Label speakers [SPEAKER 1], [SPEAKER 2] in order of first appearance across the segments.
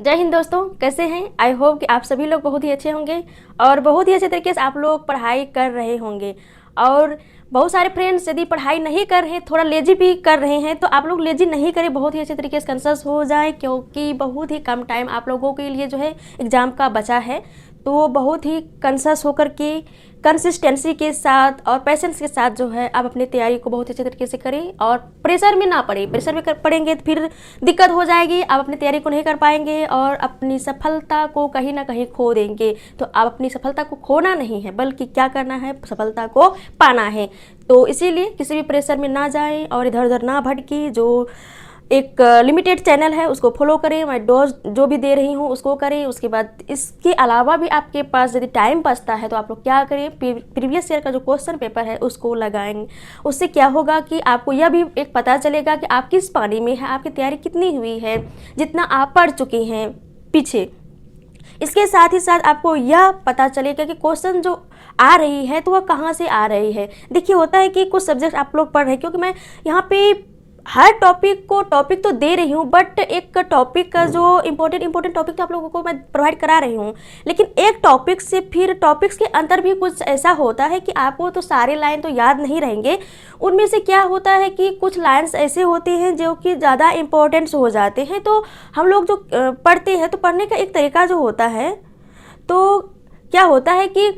[SPEAKER 1] जय हिंद दोस्तों, कैसे हैं। आई होप कि आप सभी लोग बहुत ही अच्छे होंगे और बहुत ही अच्छे तरीके से आप लोग पढ़ाई कर रहे होंगे। और बहुत सारे फ्रेंड्स यदि पढ़ाई नहीं कर रहे, थोड़ा लेजी भी कर रहे हैं, तो आप लोग लेजी नहीं करें, बहुत ही अच्छे तरीके से कंसस हो जाए, क्योंकि बहुत ही कम टाइम आप लोगों के लिए जो है एग्ज़ाम का बचा है। तो बहुत ही कंसस होकर के, कंसिस्टेंसी के साथ और पेशेंस के साथ जो है आप अपनी तैयारी को बहुत अच्छे तरीके से करें और प्रेशर में ना पड़े। प्रेशर में पड़ेंगे तो फिर दिक्कत हो जाएगी, आप अपनी तैयारी को नहीं कर पाएंगे और अपनी सफलता को कहीं ना कहीं खो देंगे। तो आप अपनी सफलता को खोना नहीं है, बल्कि क्या करना है, सफलता को पाना है। तो इसीलिए किसी भी प्रेशर में ना जाएं और इधर उधर ना भटकी। जो एक लिमिटेड चैनल है उसको फॉलो करें, मैं डोज जो भी दे रही हूँ उसको करें। उसके बाद इसके अलावा भी आपके पास यदि टाइम बचता है तो आप लोग क्या करें, प्रीवियस ईयर का जो क्वेश्चन पेपर है उसको लगाएंगे। उससे क्या होगा कि आपको यह भी एक पता चलेगा कि आप किस पानी में है, आपकी तैयारी कितनी हुई है, जितना आप पढ़ चुके हैं पीछे। इसके साथ ही साथ आपको यह पता चलेगा कि क्वेश्चन जो आ रही है तो वह कहाँ से आ रही है। देखिए, होता है कि कुछ सब्जेक्ट आप लोग पढ़ रहे हैं, क्योंकि मैं यहाँ पे हर टॉपिक तो दे रही हूँ, बट एक टॉपिक का जो इम्पोर्टेंट टॉपिक तो आप लोगों को मैं प्रोवाइड करा रही हूँ, लेकिन एक टॉपिक से फिर टॉपिक्स के अंदर भी कुछ ऐसा होता है कि आपको तो सारे लाइन तो याद नहीं रहेंगे। उनमें से क्या होता है कि कुछ लाइन्स ऐसे होते हैं जो कि ज़्यादा इम्पोर्टेंट्स हो जाते हैं। तो हम लोग जो पढ़ते हैं, तो पढ़ने का एक तरीका जो होता है, तो क्या होता है कि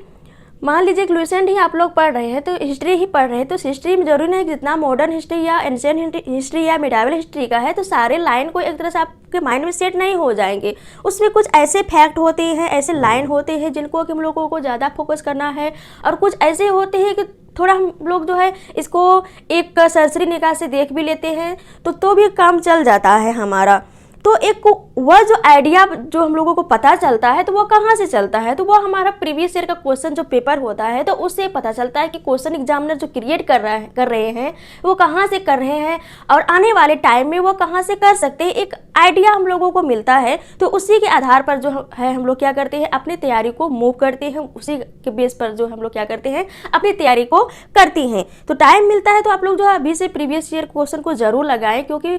[SPEAKER 1] मान लीजिए कि लुसेंट ही आप लोग पढ़ रहे हैं, तो हिस्ट्री ही पढ़ रहे हैं, तो हिस्ट्री में जरूरी नहीं कि जितना मॉडर्न हिस्ट्री या एंशिएंट हिस्ट्री या मिडाइवल हिस्ट्री का है तो सारे लाइन को एक तरह से आपके माइंड में सेट नहीं हो जाएंगे। उसमें कुछ ऐसे फैक्ट होते हैं, ऐसे लाइन होते हैं जिनको कि हम लोगों को ज़्यादा फोकस करना है, और कुछ ऐसे होते हैं कि थोड़ा हम लोग जो है इसको एक सरसरी निगाह से देख भी लेते हैं तो भी काम चल जाता है हमारा। तो एक वह जो आइडिया जो हम लोगों को पता चलता है, तो वो कहाँ से चलता है, तो वो हमारा प्रीवियस ईयर का क्वेश्चन जो पेपर होता है, तो उससे पता चलता है कि क्वेश्चन एग्जामिनर जो क्रिएट कर रहे हैं वो कहाँ से कर रहे हैं और आने वाले टाइम में वो कहाँ से कर सकते हैं। एक आइडिया हम लोगों को मिलता है, तो उसी के आधार पर जो है हम लोग क्या करते हैं, अपनी तैयारी को मूव करते हैं। उसी के बेस पर जो हम लोग क्या करते हैं, अपनी तैयारी को करती हैं। तो टाइम मिलता है तो आप लोग जो है अभी से प्रीवियस ईयर क्वेश्चन को जरूर लगाएं, क्योंकि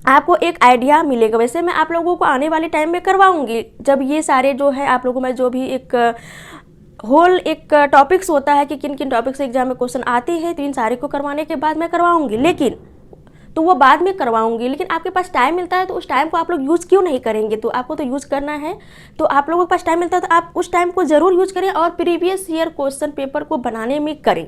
[SPEAKER 1] आपको एक आइडिया मिलेगा। वैसे मैं आप लोगों को आने वाले टाइम में करवाऊंगी, जब ये सारे जो है आप लोगों में जो भी एक होल एक टॉपिक्स होता है कि किन किन टॉपिक से एग्जाम में क्वेश्चन आते हैं, तो इन सारे को करवाने के बाद मैं करवाऊंगी। लेकिन तो वो बाद में करवाऊंगी, लेकिन आपके पास टाइम मिलता है तो उस टाइम को आप लोग यूज़ क्यों नहीं करेंगे। तो आपको तो यूज़ करना है, तो आप लोगों के पास टाइम मिलता है तो आप उस टाइम को ज़रूर यूज़ करें और प्रीवियस ईयर क्वेश्चन पेपर को बनाने में करें।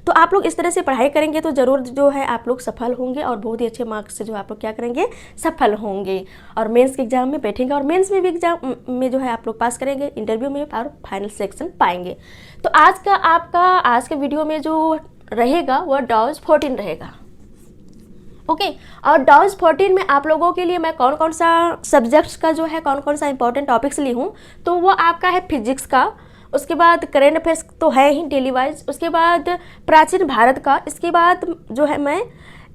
[SPEAKER 1] तो आप लोग इस तरह से पढ़ाई करेंगे तो ज़रूर जो है आप लोग सफल होंगे और बहुत ही अच्छे मार्क्स से जो आप लोग क्या करेंगे, सफल होंगे और मेंस के एग्जाम में बैठेंगे और मेंस में भी एग्जाम में जो है आप लोग पास करेंगे, इंटरव्यू में और फाइनल सिलेक्शन पाएंगे। तो आज के वीडियो में जो रहेगा वह डॉज 14 रहेगा। ओके, और डॉज 14 में आप लोगों के लिए मैं कौन कौन सा सब्जेक्ट्स का जो है कौन कौन सा इंपॉर्टेंट टॉपिक्स ली हूँ, तो वो आपका है फिजिक्स का, उसके बाद करेंट अफेयर्स तो है ही डेली वाइज, उसके बाद प्राचीन भारत का, इसके बाद जो है मैं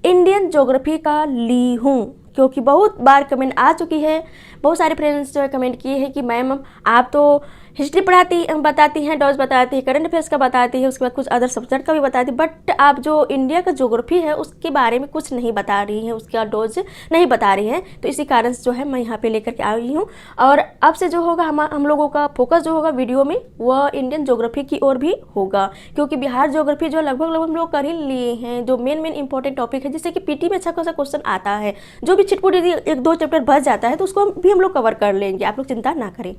[SPEAKER 1] इंडियन ज्योग्राफी का ली हूँ, क्योंकि बहुत बार कमेंट आ चुकी है, बहुत सारे फ्रेंड्स जो है कमेंट किए हैं कि मैम आप तो हिस्ट्री बताती हैं, डॉज बताती हैं, करंट अफेयर्स का बताती है, उसके बाद कुछ अदर सब्जेक्ट का भी बताती है, बट आप जो इंडिया का ज्योग्राफी है उसके बारे में कुछ नहीं बता रही हैं, उसका डोज नहीं बता रही हैं। तो इसी कारण से जो है मैं यहाँ पे लेकर के आई हूँ। और अब से जो होगा हम लोगों का फोकस जो होगा वीडियो में वह इंडियन ज्योग्राफी की ओर भी होगा, क्योंकि बिहार ज्योग्राफी जो लगभग हम लोग कर ही लिए हैं, जो मेन इंपॉर्टेंट टॉपिक है, जिससे कि पीटी में अच्छा खासा क्वेश्चन आता है, जो भी छिटपुट एक दो चैप्टर बच जाता है तो उसको भी हम लोग कवर कर लेंगे, आप लोग चिंता ना करें।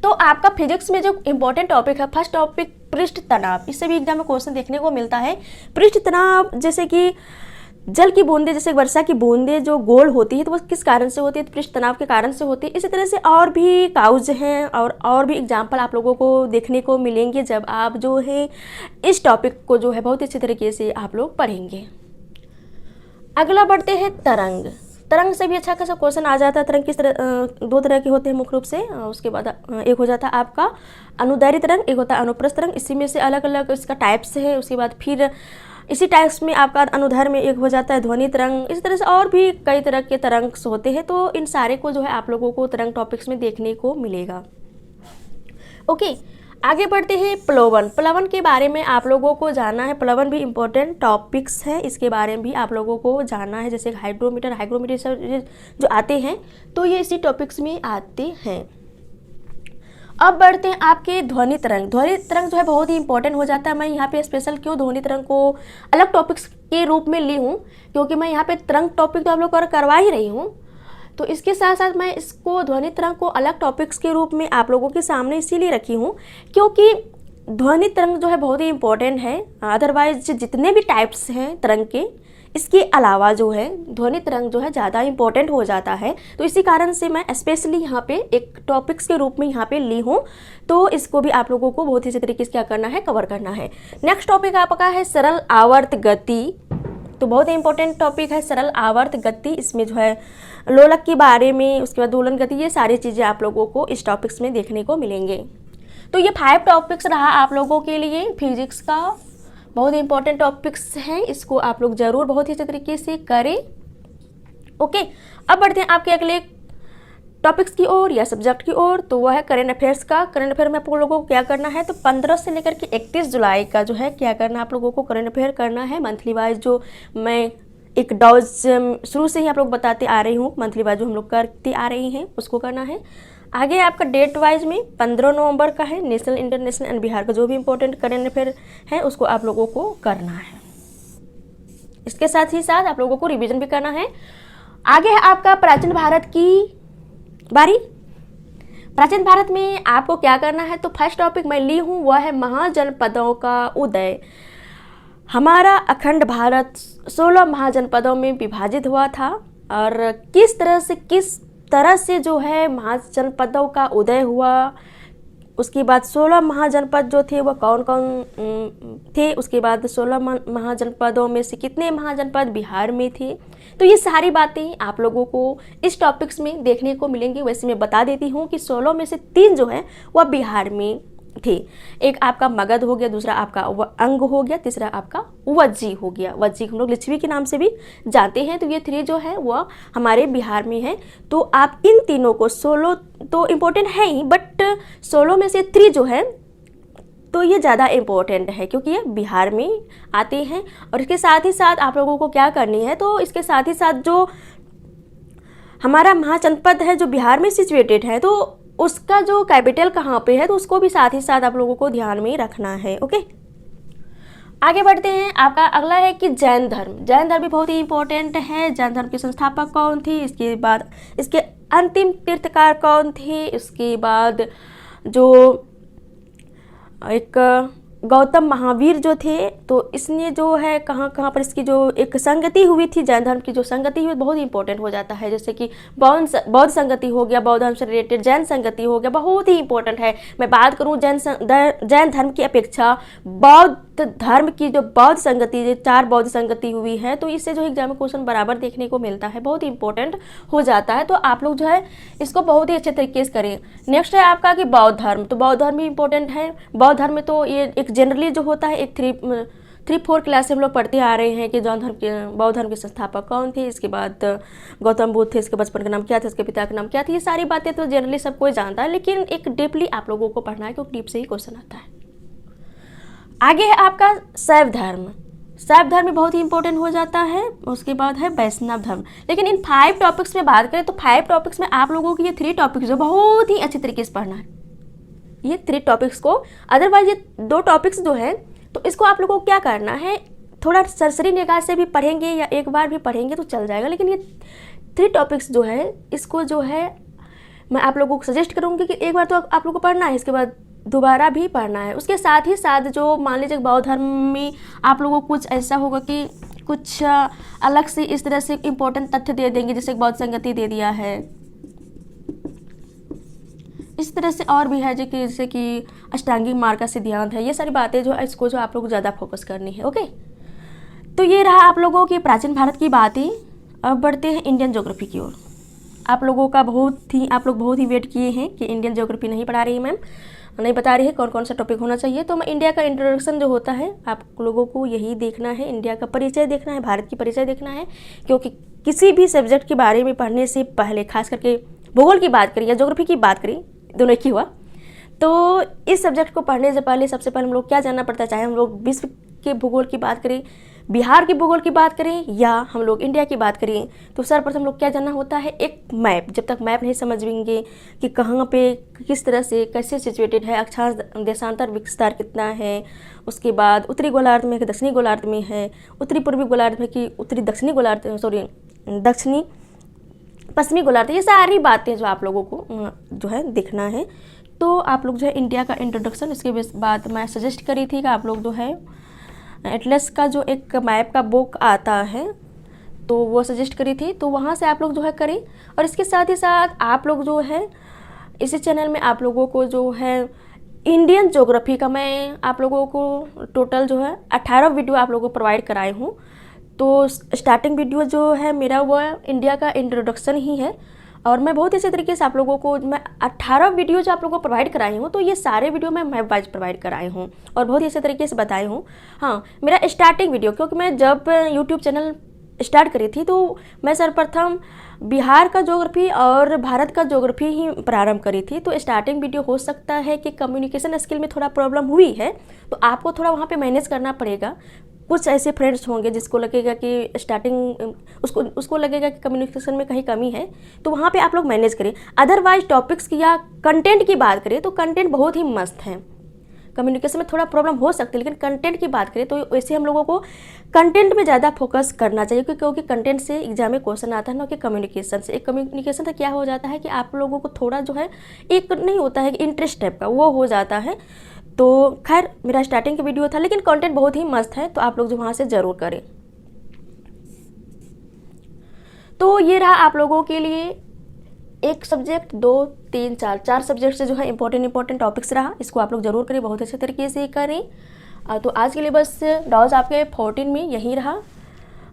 [SPEAKER 1] तो आपका फिजिक्स में जो इम्पोर्टेंट टॉपिक है, फर्स्ट टॉपिक पृष्ठ तनाव, इससे भी एग्जाम में क्वेश्चन देखने को मिलता है। पृष्ठ तनाव जैसे कि जल की बूंदें, जैसे वर्षा की बूंदें जो गोल होती है तो वो किस कारण से होती है, तो पृष्ठ तनाव के कारण से होती है। इसी तरह से और भी काउज हैं और भी एग्जाम्पल आप लोगों को देखने को मिलेंगे जब आप जो है इस टॉपिक को जो है बहुत अच्छे तरीके से आप लोग पढ़ेंगे। अगला बढ़ते हैं तरंग। तरंग से भी अच्छा खासा क्वेश्चन आ जाता है। तरंग किस तरह, दो तरह के होते हैं मुख्य रूप से। उसके बाद एक हो जाता है आपका अनुदैर्ध्य तरंग, एक होता है अनुप्रस्थ तरंग। इसी में से अलग अलग इसका टाइप्स है। उसके बाद फिर इसी टाइप्स में आपका अनुदैर्ध्य में एक हो जाता है ध्वनि तरंग। इस तरह से और भी कई तरह के तरंग होते हैं। तो इन सारे को जो है आप लोगों को तरंग टॉपिक्स में देखने को मिलेगा। ओके, आगे बढ़ते हैं प्लवन। प्लवन के बारे में आप लोगों को जानना है। प्लवन भी इम्पोर्टेंट टॉपिक्स है, इसके बारे में भी आप लोगों को जानना है। जैसे हाइग्रोमीटर, हाइग्रोमीटर सब जो आते हैं तो ये इसी टॉपिक्स में आते हैं। अब बढ़ते हैं आपके ध्वनि तरंग। ध्वनि तरंग जो है बहुत ही इंपॉर्टेंट हो जाता है। मैं यहाँ पे स्पेशल क्यों ध्वनि तरंग को अलग टॉपिक्स के रूप में ली हूँ, क्योंकि मैं यहाँ पे तरंग टॉपिक तो आप लोग को करवा ही रही हूँ, तो इसके साथ साथ मैं इसको ध्वनि तरंग को अलग टॉपिक्स के रूप में आप लोगों के सामने इसीलिए रखी हूँ क्योंकि ध्वनि तरंग जो है बहुत ही इंपॉर्टेंट है। अदरवाइज जितने भी टाइप्स हैं तरंग के, इसके अलावा जो है ध्वनि तरंग जो है ज़्यादा इंपॉर्टेंट हो जाता है। तो इसी कारण से मैं स्पेशली यहाँ पे एक टॉपिक्स के रूप में यहाँ पे ली हूँ। तो इसको भी आप लोगों को बहुत ही अच्छे तरीके से क्या करना है, कवर करना है। नेक्स्ट टॉपिक आपका है सरल आवर्त गति। तो बहुत ही इंपॉर्टेंट टॉपिक है सरल आवर्त गति। इसमें जो है लोलक के बारे में, उसके बाद दोलन गति, ये सारी चीज़ें आप लोगों को इस टॉपिक्स में देखने को मिलेंगे। तो ये 5 टॉपिक्स रहा आप लोगों के लिए फिजिक्स का, बहुत ही इंपॉर्टेंट टॉपिक्स हैं। इसको आप लोग जरूर बहुत ही अच्छे तरीके से करें। ओके, अब बढ़ते हैं आपके अगले टॉपिक्स की ओर या सब्जेक्ट की ओर। तो वह है करंट अफेयर्स का। करंट अफेयर में आप लोगों को क्या करना है, तो 15 से लेकर के 31 जुलाई का जो है क्या करना है, आप लोगों को करंट अफेयर करना है। मंथली वाइज जो मैं एक डॉज शुरू से ही आप लोग बताते आ रही हूँ, मंथली वाइज जो हम लोग करते आ रही हैं उसको करना है। आगे आपका डेट वाइज में 15 नवंबर का है नेशनल, इंटरनेशनल एंड बिहार का जो भी इंपॉर्टेंट करंट अफेयर है उसको आप लोगों को करना है। इसके साथ ही साथ आप लोगों को रिवीजन भी करना है। आगे है आपका प्राचीन भारत की बारी। प्राचीन भारत में आपको क्या करना है, तो फर्स्ट टॉपिक मैं ली हूँ वह है महाजनपदों का उदय। हमारा अखंड भारत 16 महाजनपदों में विभाजित हुआ था और किस तरह से जो है महाजनपदों का उदय हुआ। उसके बाद 16 महाजनपद जो थे वह कौन कौन थे, उसके बाद 16 महाजनपदों में से कितने महाजनपद बिहार में थे। तो ये सारी बातें आप लोगों को इस टॉपिक्स में देखने को मिलेंगी। वैसे मैं बता देती हूँ कि 16 में से 3 जो है वह बिहार में थे। एक आपका मगध हो गया, दूसरा आपका अंग हो गया, तीसरा आपका वज्जी हो गया। वज्जी हम लोग लिच्छवी के नाम से भी जानते हैं। तो ये 3 जो है वह हमारे बिहार में है। तो आप इन तीनों को 16 तो इम्पोर्टेंट है ही, बट 16 में से 3 जो है तो ये ज़्यादा इम्पोर्टेंट है क्योंकि ये बिहार में आते हैं। और इसके साथ ही साथ आप लोगों को क्या करनी है, तो इसके साथ ही साथ जो हमारा महाजनपद है जो बिहार में सिचुएटेड है, तो उसका जो कैपिटल कहाँ पे है, तो उसको भी साथ ही साथ आप लोगों को ध्यान में रखना है। ओके, आगे बढ़ते हैं। आपका अगला है कि जैन धर्म। जैन धर्म भी बहुत ही इंपॉर्टेंट है। जैन धर्म के संस्थापक कौन थे, इसके बाद इसके अंतिम तीर्थकार कौन थे, उसके बाद जो एक गौतम महावीर जो थे, तो इसने जो है कहाँ कहाँ पर इसकी जो एक संगति हुई थी, जैन धर्म की जो संगति हुई बहुत ही इंपॉर्टेंट हो जाता है। जैसे कि बौद्ध संगति हो गया, बौद्ध धर्म से रिलेटेड जैन संगति हो गया, बहुत ही इंपॉर्टेंट है। मैं बात करूँ जैन धर्म की अपेक्षा बौद्ध धर्म की जो बौद्ध संगति, जो 4 बौद्ध संगति हुई है, तो इससे जो एग्जाम में क्वेश्चन बराबर देखने को मिलता है, बहुत ही इंपॉर्टेंट हो जाता है। तो आप लोग जो है इसको बहुत ही अच्छे तरीके से करें। नेक्स्ट है आपका कि बौद्ध धर्म। तो बौद्ध धर्म भी इंपॉर्टेंट है। बौद्ध धर्म में तो ये एक जनरली जो होता है एक 3-4 क्लास से हम लोग पढ़ते आ रहे हैं कि बौद्ध धर्म के संस्थापक कौन थे, इसके बाद गौतम बुद्ध थे, इसके बचपन का नाम क्या था, इसके पिता का नाम क्या था। ये सारी बातें तो जनरली सब कोई जानता है, लेकिन एक डीपली आप लोगों को पढ़ना है क्योंकि डीप से ही क्वेश्चन आता है। आगे है आपका शैव धर्म। शैव धर्म भी बहुत ही इंपॉर्टेंट हो जाता है। उसके बाद है वैष्णव धर्म। लेकिन इन 5 टॉपिक्स में बात करें तो 5 टॉपिक्स में आप लोगों की ये 3 टॉपिक्स जो बहुत ही अच्छे तरीके से पढ़ना है, ये 3 टॉपिक्स को। अदरवाइज ये 2 टॉपिक्स जो है तो इसको आप लोगों को क्या करना है, थोड़ा सरसरी निगाह से भी पढ़ेंगे या एक बार भी पढ़ेंगे तो चल जाएगा। लेकिन ये 3 टॉपिक्स जो है इसको जो है मैं आप लोगों को सजेस्ट करूँगी कि एक बार तो आप लोगों को पढ़ना है, इसके बाद दोबारा भी पढ़ना है। उसके साथ ही साथ जो मान लीजिए बौद्ध धर्म में आप लोगों को कुछ ऐसा होगा कि कुछ अलग से इस तरह से इम्पोर्टेंट तथ्य दे देंगे, जैसे बौद्ध संगति दे दिया है, इस तरह से और भी है जैसे कि अष्टांगिक मार्ग का सिद्धांत है। ये सारी बातें जो है इसको जो आप लोग ज़्यादा फोकस करनी है। ओके, तो ये रहा आप लोगों की प्राचीन भारत की बातें। अब बढ़ते हैं इंडियन ज्योग्राफी की ओर। आप लोग बहुत ही वेट किए हैं कि इंडियन ज्योग्राफी नहीं पढ़ा रही मैम, नहीं बता रही है कौन कौन सा टॉपिक होना चाहिए। तो मैं इंडिया का इंट्रोडक्शन जो होता है आप लोगों को यही देखना है, इंडिया का परिचय देखना है, भारत की परिचय देखना है। क्योंकि किसी भी सब्जेक्ट के बारे में पढ़ने से पहले, खास करके भूगोल की बात करें या ज्योग्राफी की बात करें, दोनों एक ही हुआ, तो इस सब्जेक्ट को पढ़ने से पहले सबसे पहले हम लोग क्या जानना पड़ता है, चाहे हम लोग विश्व के भूगोल की बात करें, बिहार के भूगोल की बात करें या हम लोग इंडिया की बात करें, तो सर्वप्रथम हम लोग क्या जानना होता है, एक मैप। जब तक मैप नहीं समझेंगे कि कहाँ पे किस तरह से कैसे सिचुएटेड है, अक्षांश देशांतर विस्तार कितना है, उसके बाद उत्तरी गोलार्ध में कि दक्षिणी गोलार्ध में है, उत्तरी पूर्वी गोलार्ध में कि उत्तरी दक्षिणी गोलार्ध, दक्षिणी पश्चिमी गोलार्ध, ये सारी बातें जो आप लोगों को जो है देखना है। तो आप लोग जो है इंडिया का इंट्रोडक्शन, इसके बाद मैं सजेस्ट करी थी कि आप लोग जो है एटलस का जो एक मैप का बुक आता है तो वो सजेस्ट करी थी, तो वहाँ से आप लोग जो है करें। और इसके साथ ही साथ आप लोग जो है इसी चैनल में आप लोगों को जो है इंडियन ज्योग्राफी का मैं आप लोगों को टोटल जो है 18 वीडियो आप लोगों को प्रोवाइड कराए हूँ। तो स्टार्टिंग वीडियो जो है मेरा वो इंडिया का इंट्रोडक्शन ही है, और मैं बहुत इसी तरीके से आप लोगों को मैं 18 वीडियो जो आप लोगों को प्रोवाइड कराई हूँ, तो ये सारे वीडियो मैं मैप वाइज प्रोवाइड कराई हूँ और बहुत इसी तरीके से बताई हूँ। हाँ, मेरा स्टार्टिंग वीडियो, क्योंकि मैं जब यूट्यूब चैनल स्टार्ट करी थी तो मैं सर्वप्रथम बिहार का ज्योग्राफी और भारत का ज्योग्राफी ही प्रारंभ करी थी। तो स्टार्टिंग वीडियो हो सकता है कि कम्युनिकेशन स्किल में थोड़ा प्रॉब्लम हुई है, तो आपको थोड़ा वहाँ पे मैनेज करना पड़ेगा। कुछ ऐसे फ्रेंड्स होंगे जिसको लगेगा कि स्टार्टिंग उसको लगेगा कि कम्युनिकेशन में कहीं कमी है, तो वहाँ पे आप लोग मैनेज करें। अदरवाइज टॉपिक्स की या कंटेंट की बात करें तो कंटेंट बहुत ही मस्त है। कम्युनिकेशन में थोड़ा प्रॉब्लम हो सकती है, लेकिन कंटेंट की बात करें तो वैसे हम लोगों को कंटेंट में ज़्यादा फोकस करना चाहिए, क्योंकि कंटेंट से एग्जाम में क्वेश्चन आता है ना कि कम्युनिकेशन से। एक कम्युनिकेशन से क्या हो जाता है कि आप लोगों को थोड़ा जो है एक नहीं होता है कि इंटरेस्ट टाइप का वो हो जाता है। तो खैर मेरा स्टार्टिंग का वीडियो था, लेकिन कंटेंट बहुत ही मस्त है, तो आप लोग जो वहाँ से ज़रूर करें। तो ये रहा आप लोगों के लिए एक सब्जेक्ट, 2, 3, 4 सब्जेक्ट से जो है इंपॉर्टेंट टॉपिक्स रहा, इसको आप लोग जरूर करें, बहुत अच्छे तरीके से करें। तो आज के लिए बस डॉज आपके 14 में यही रहा,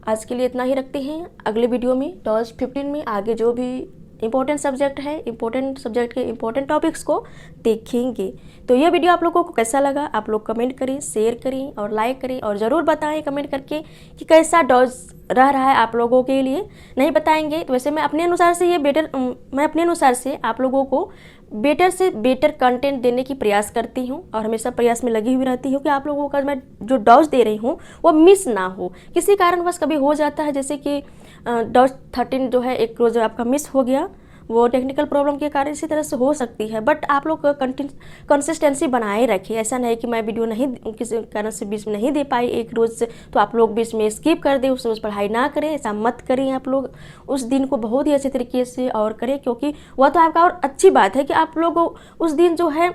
[SPEAKER 1] आज के लिए इतना ही रखते हैं। अगले वीडियो में डॉज 15 में आगे जो भी इंपॉर्टेंट सब्जेक्ट है, इंपॉर्टेंट सब्जेक्ट के इंपॉर्टेंट टॉपिक्स को देखेंगे। तो ये वीडियो आप लोगों को कैसा लगा आप लोग कमेंट करें, शेयर करें और लाइक करें, और ज़रूर बताएं कमेंट करके कि कैसा डॉज रह रहा है आप लोगों के लिए। नहीं बताएंगे तो वैसे मैं अपने अनुसार से आप लोगों को बेटर से बेटर कंटेंट देने की प्रयास करती हूँ, और हमेशा प्रयास में लगी हुई रहती हूँ कि आप लोगों का मैं जो डॉज दे रही हूँ वो मिस ना हो। किसी कारणवश कभी हो जाता है, जैसे कि डॉज 13 जो है एक रोज़ आपका मिस हो गया, वो टेक्निकल प्रॉब्लम के कारण इसी तरह से हो सकती है। बट आप लोग कंसिस्टेंसी बनाए रखिए, ऐसा नहीं कि मैं वीडियो नहीं किसी कारण से बीच में नहीं दे पाई एक रोज़ से तो आप लोग बीच में स्किप कर दें, उस रोज़ पढ़ाई ना करें, ऐसा मत करें। आप लोग उस दिन को बहुत ही अच्छे तरीके से और करें, क्योंकि वह तो आपका और अच्छी बात है कि आप लोग उस दिन जो है,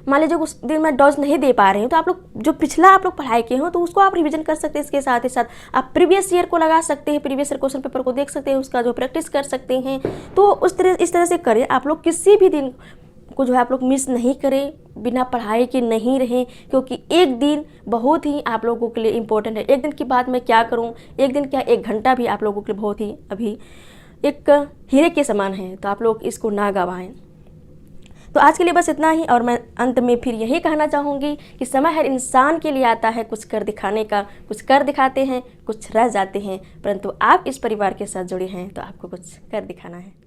[SPEAKER 1] मान लीजिए उस दिन मैं डॉज नहीं दे पा रही हूँ, तो आप लोग जो पिछला आप लोग पढ़ाई किए हो तो उसको आप रिवीजन कर सकते हैं। इसके साथ ही साथ आप प्रीवियस ईयर को लगा सकते हैं, प्रीवियस ईयर क्वेश्चन पेपर को देख सकते हैं, उसका जो प्रैक्टिस कर सकते हैं। तो इस तरह से करें, आप लोग किसी भी दिन को जो है आप लोग मिस नहीं करें, बिना पढ़ाई के नहीं रहें, क्योंकि एक दिन बहुत ही आप लोगों के लिए इम्पोर्टेंट है। एक दिन की बात मैं क्या करूँ, एक दिन क्या 1 घंटा भी आप लोगों के लिए बहुत ही अभी एक हीरे के समान है, तो आप लोग इसको ना गंवाएं। तो आज के लिए बस इतना ही, और मैं अंत में फिर यही कहना चाहूँगी कि समय हर इंसान के लिए आता है कुछ कर दिखाने का, कुछ कर दिखाते हैं, कुछ रह जाते हैं, परंतु आप इस परिवार के साथ जुड़े हैं तो आपको कुछ कर दिखाना है।